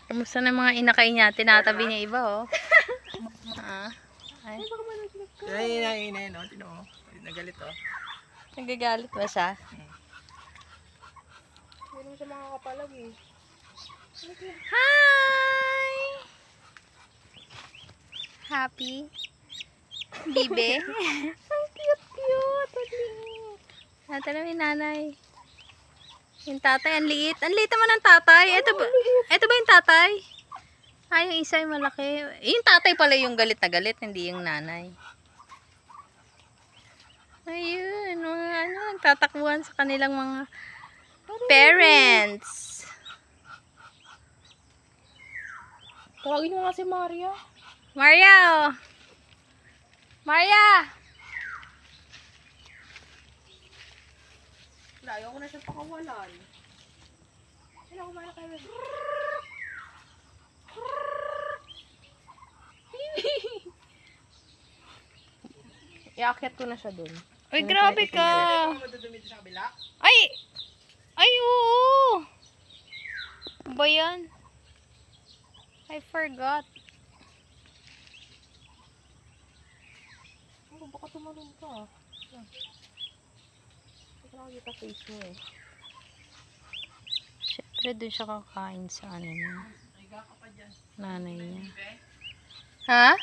Kamusta na mga inakay niya? Tinatabi niya iba, oh. Ay. Ay, no? Tino mo. Nagalit, oh. Nagagalit ba siya? Hindi mo siya makakapalag, eh. Hi! Happy? Bibe? Ang cute-cute. Nata na yung nanay. Yung tatay, ang liit. Ang liit naman ng tatay. Ito ba yung tatay? Ay, yung isa yung malaki. Yung tatay pala yung galit na galit, hindi yung nanay. Ayun, mga nagtatakbuhan sa kanilang mga parents. Tawagin mo nga si Maria. Maria! Oh. Maria! Ayaw ko na siya pakawalan. Ayaw ko malaki. Iakyat ko na siya dun. Ay, grabe ka! Madudumit sa kabila? Ay! Ay, oo! Ano ba yan? I forgot. Oh, baka tumalon ka. Hindi ko nakakita face mo eh. Siyempre, doon siya kakain sa ano niya. Ay, ka pa dyan. Nanay niya. Ha?